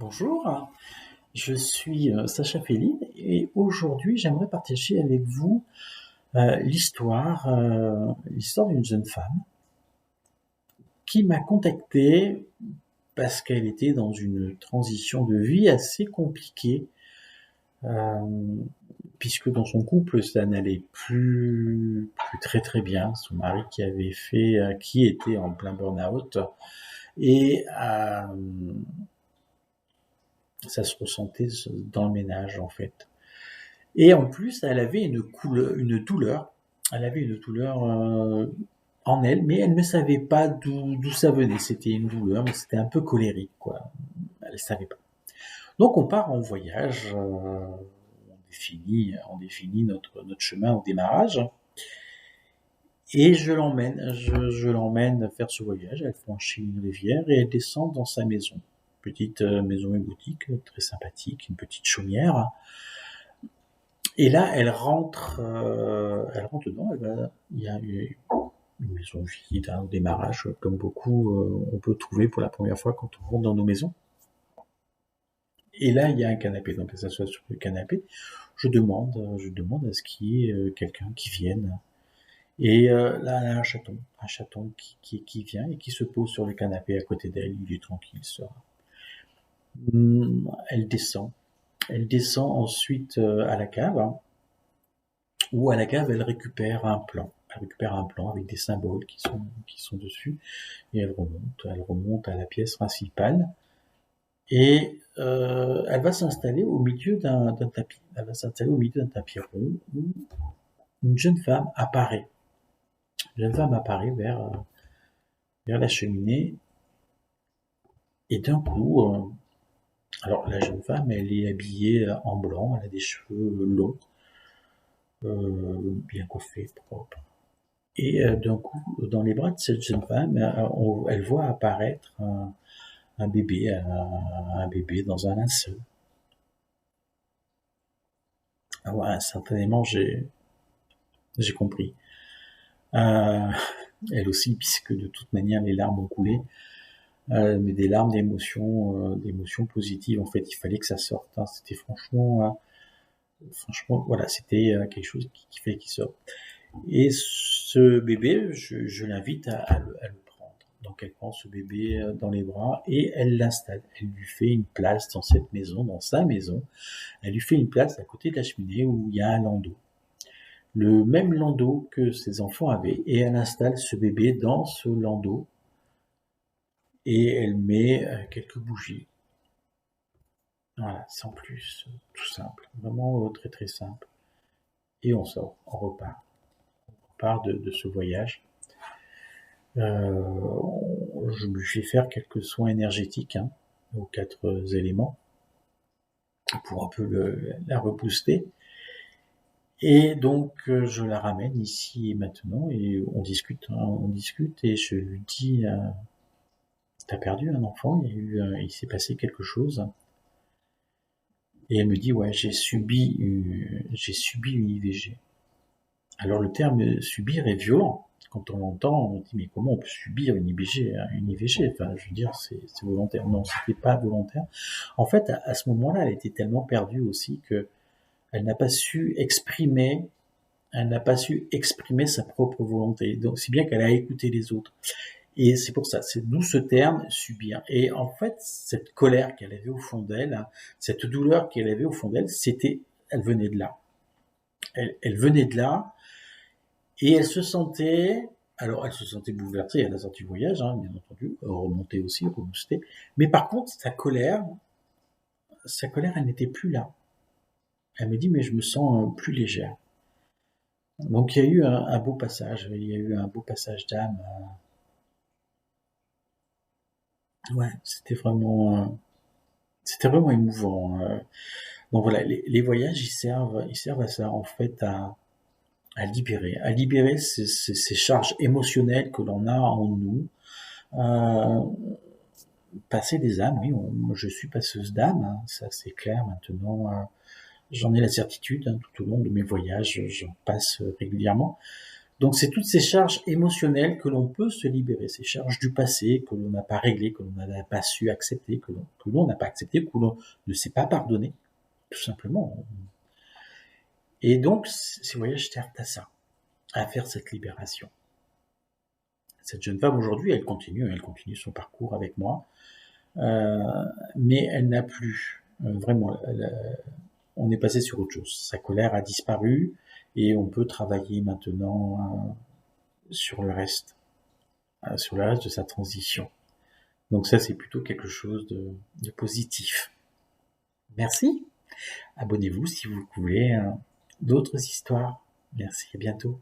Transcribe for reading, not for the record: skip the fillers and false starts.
Bonjour, je suis Sacha Féline et aujourd'hui j'aimerais partager avec vous l'histoire d'une jeune femme qui m'a contacté parce qu'elle était dans une transition de vie assez compliquée, euh, puisque dans son couple ça n'allait plus très très bien. Son mari qui était en plein burn-out et ça se ressentait dans le ménage en fait. Et en plus, elle avait une douleur. Elle avait une douleur en elle, mais elle ne savait pas d'où ça venait. C'était une douleur, mais c'était un peu colérique, quoi. Elle ne savait pas. Donc on part en voyage. On définit notre chemin au démarrage. Et je l'emmène faire ce voyage. Elle franchit une rivière et elle descend dans sa maison. Petite maison égotique, très sympathique, une petite chaumière. Et là, elle rentre dedans. Il y a une maison vide, au démarrage, comme beaucoup on peut trouver pour la première fois quand on rentre dans nos maisons. Et là, il y a un canapé. Donc, elle s'assoit sur le canapé. Je demande à ce qu'il y ait quelqu'un qui vienne. Et là, elle a un chaton qui vient et qui se pose sur le canapé à côté d'elle. Il est tranquille, sera. Elle descend. Elle descend ensuite à la cave, hein, où à la cave, elle récupère un plan. Elle récupère un plan avec des symboles qui sont dessus, et elle remonte à la pièce principale, et elle va s'installer au milieu d'un tapis. Elle va s'installer au milieu d'un tapis rond où une jeune femme apparaît. Une jeune femme apparaît vers la cheminée, et d'un coup, alors la jeune femme, elle est habillée en blanc, elle a des cheveux longs, bien coiffés, propres. Et d'un coup, dans les bras de cette jeune femme, elle voit apparaître un bébé dans un linceul. Ah ouais, instantanément, j'ai compris. Euh, Elle aussi, puisque de toute manière, les larmes ont coulé, mais des larmes d'émotions positives. En fait, il fallait que ça sorte, hein. C'était franchement, voilà, c'était quelque chose qui fallait qu'il sorte. Et ce bébé, je l'invite à le prendre. Donc elle prend ce bébé dans les bras et elle l'installe. Elle lui fait une place dans cette maison, dans sa maison. Elle lui fait une place à côté de la cheminée où il y a un landau. Le même landau que ses enfants avaient. Et elle installe ce bébé dans ce landau. Et elle met quelques bougies. Voilà, sans plus. Tout simple. Vraiment très très simple. Et on sort, on repart. On part de ce voyage. Je lui fais faire quelques soins énergétiques, hein, aux 4 éléments pour un peu la rebooster. Et donc je la ramène ici et maintenant et on discute, hein, et je lui dis t'as perdu un enfant, il s'est passé quelque chose. Et elle me dit ouais, j'ai subi une IVG. Alors le terme subir est violent. Quand on l'entend, on dit mais comment on peut subir une IVG, hein, une IVG? Enfin, je veux dire, c'est volontaire. Non, c'était pas volontaire. En fait, à ce moment-là, elle était tellement perdue aussi que elle n'a pas su exprimer, elle n'a pas su exprimer sa propre volonté. Donc, si bien qu'elle a écouté les autres. Et c'est pour ça, c'est d'où ce terme subir. Et en fait, cette colère qu'elle avait au fond d'elle, hein, cette douleur qu'elle avait au fond d'elle, elle venait de là. Elle venait de là. Et elle se sentait bouleversée à la sortie du voyage, hein, bien entendu, remontée aussi, reboostée. Mais par contre, sa colère, elle n'était plus là. Elle me dit, mais je me sens plus légère. Donc il y a eu un beau passage, d'âme. Ouais, c'était vraiment émouvant. Donc voilà, les voyages, ils servent à ça, en fait, à libérer ces charges émotionnelles que l'on a en nous. Euh, Passer des âmes, oui, moi je suis passeuse d'âmes, hein, ça c'est clair maintenant. J'en ai la certitude, hein, tout au long de mes voyages, j'en passe régulièrement. Donc c'est toutes ces charges émotionnelles que l'on peut se libérer, ces charges du passé que l'on n'a pas réglées, que l'on n'a pas su accepter, que l'on n'a pas accepté, que l'on ne sait pas pardonner, tout simplement. Et donc ces voyages servent à ça, à faire cette libération. Cette jeune femme aujourd'hui, elle continue son parcours avec moi, mais elle n'a plus vraiment. On est passé sur autre chose. Sa colère a disparu et on peut travailler maintenant sur le reste de sa transition. Donc ça, c'est plutôt quelque chose de positif. Merci. Abonnez-vous si vous voulez d'autres histoires. Merci, à bientôt.